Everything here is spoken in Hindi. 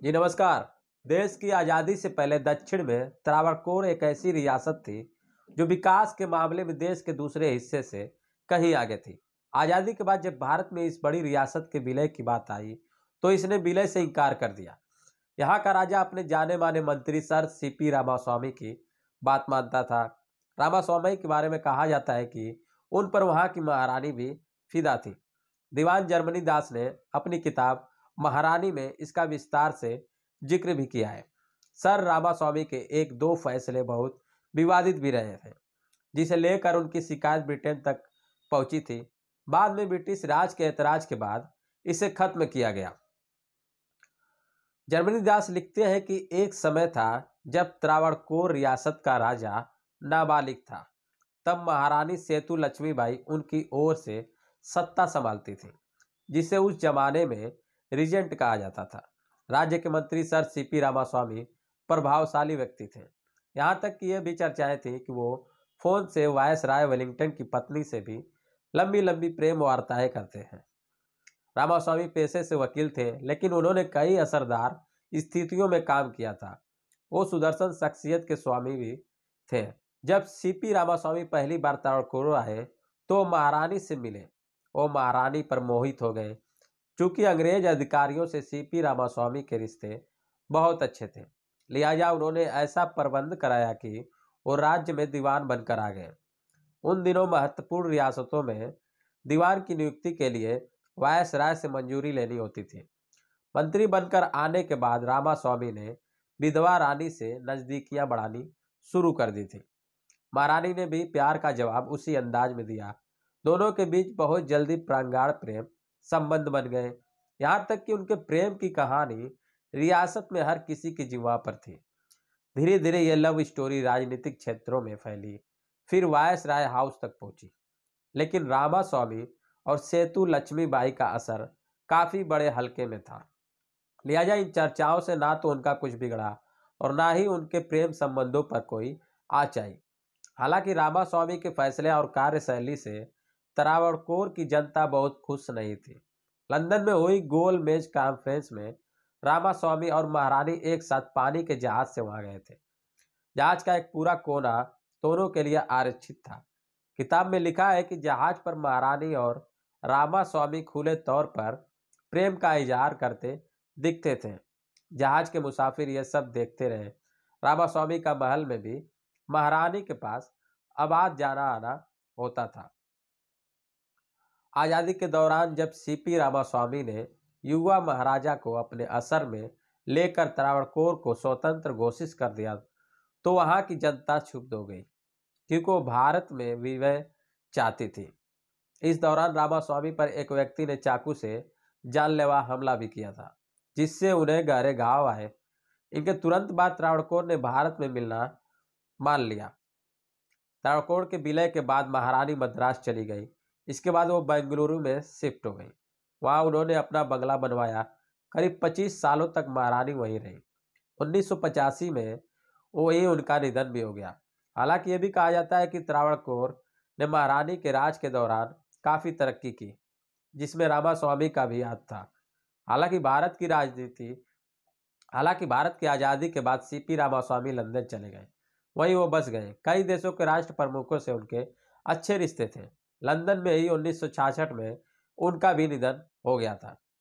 जी नमस्कार। देश की आज़ादी से पहले दक्षिण में त्रावणकोर एक ऐसी रियासत थी जो विकास के मामले में देश के दूसरे हिस्से से कहीं आगे थी। आज़ादी के बाद जब भारत में इस बड़ी रियासत के विलय की बात आई तो इसने विलय से इनकार कर दिया। यहाँ का राजा अपने जाने माने मंत्री सर सीपी रामास्वामी की बात मानता था। रामास्वामी के बारे में कहा जाता है कि उन पर वहाँ की महारानी भी फिदा थी। दीवान जर्मनी दास ने अपनी किताब महारानी में इसका विस्तार से जिक्र भी किया है। सर रामास्वामी के एक दो फैसले बहुत विवादित भी रहे थे, जिसे लेकर उनकी शिकायत ब्रिटेन तक पहुंची थी। बाद में ब्रिटिश राज के ऐतराज के बाद इसे खत्म किया गया। जर्मनी दास लिखते हैं कि एक समय था जब त्रावणकोर रियासत का राजा नाबालिग था। तब महारानी सेतु लक्ष्मीबाई उनकी ओर से सत्ता संभालती थी, जिसे उस जमाने में रीजेंट कहा जाता था। राज्य के मंत्री सर सीपी रामास्वामी प्रभावशाली व्यक्ति थे। यहाँ तक कि यह भी चर्चाएं थी कि वो फोन से वायसराय वेलिंगटन की पत्नी से भी लंबी लंबी प्रेम वार्ताएं करते हैं। रामास्वामी पेशे से वकील थे, लेकिन उन्होंने कई असरदार स्थितियों में काम किया था। वो सुदर्शन शख्सियत के स्वामी भी थे। जब सीपी रामास्वामी पहली बार त्रावणकोर आए तो महारानी से मिले। वो महारानी पर मोहित हो गए। चूंकि अंग्रेज अधिकारियों से सीपी रामास्वामी के रिश्ते बहुत अच्छे थे, लिहाजा उन्होंने ऐसा प्रबंध कराया कि वो राज्य में दीवान बनकर आ गए। उन दिनों महत्वपूर्ण रियासतों में दीवान की नियुक्ति के लिए वायसराय से मंजूरी लेनी होती थी। मंत्री बनकर आने के बाद रामास्वामी ने विधवा रानी से नजदीकियां बढ़ानी शुरू कर दी थी। महारानी ने भी प्यार का जवाब उसी अंदाज में दिया। दोनों के बीच बहुत जल्दी प्रांगाण प्रेम संबंध बन गए। यहाँ तक कि उनके प्रेम की कहानी रियासत में हर किसी की जिह्वा पर थी। धीरे धीरे यह लव स्टोरी राजनीतिक क्षेत्रों में फैली, फिर वायसराय हाउस तक पहुंची। लेकिन रामास्वामी और सेतु लक्ष्मीबाई का असर काफी बड़े हल्के में था। लिहाजा इन चर्चाओं से ना तो उनका कुछ बिगड़ा और ना ही उनके प्रेम संबंधों पर कोई आँच आई। हालांकि रामास्वामी के फैसले और कार्यशैली से त्रावणकोर की जनता बहुत खुश नहीं थी। लंदन में हुई गोल मेज कॉन्फ्रेंस में रामास्वामी और महारानी एक साथ पानी के जहाज से वहां गए थे। जहाज का एक पूरा कोना दोनों के लिए आरक्षित था। किताब में लिखा है कि जहाज पर महारानी और रामास्वामी खुले तौर पर प्रेम का इजहार करते दिखते थे। जहाज के मुसाफिर यह सब देखते रहे। रामास्वामी का महल में भी महारानी के पास आवाज जाना आना होता था। आज़ादी के दौरान जब सीपी रामास्वामी ने युवा महाराजा को अपने असर में लेकर त्रावणकोर को स्वतंत्र घोषित कर दिया तो वहां की जनता क्षुब्ध हो गई, क्योंकि वो भारत में विलय चाहती थी। इस दौरान रामास्वामी पर एक व्यक्ति ने चाकू से जानलेवा हमला भी किया था, जिससे उन्हें गहरे घाव आए। इनके तुरंत बाद त्रावणकोर ने भारत में मिलना मान लिया। त्रावणकोर के विलय के बाद महारानी मद्रास चली गई। इसके बाद वो बेंगलुरु में शिफ्ट हो गई। वहां उन्होंने अपना बंगला बनवाया। करीब 25 सालों तक महारानी वहीं रही। 1985 में वहीं उनका निधन भी हो गया। हालांकि यह भी कहा जाता है कि त्रावणकोर ने महारानी के राज के दौरान काफी तरक्की की, जिसमें रामास्वामी का भी हाथ था। हालांकि भारत की आज़ादी के बाद सीपी रामास्वामी लंदन चले गए। वहीं वो बस गए। कई देशों के राष्ट्र प्रमुखों से उनके अच्छे रिश्ते थे। लंदन में ही 1966 में उनका भी निधन हो गया था।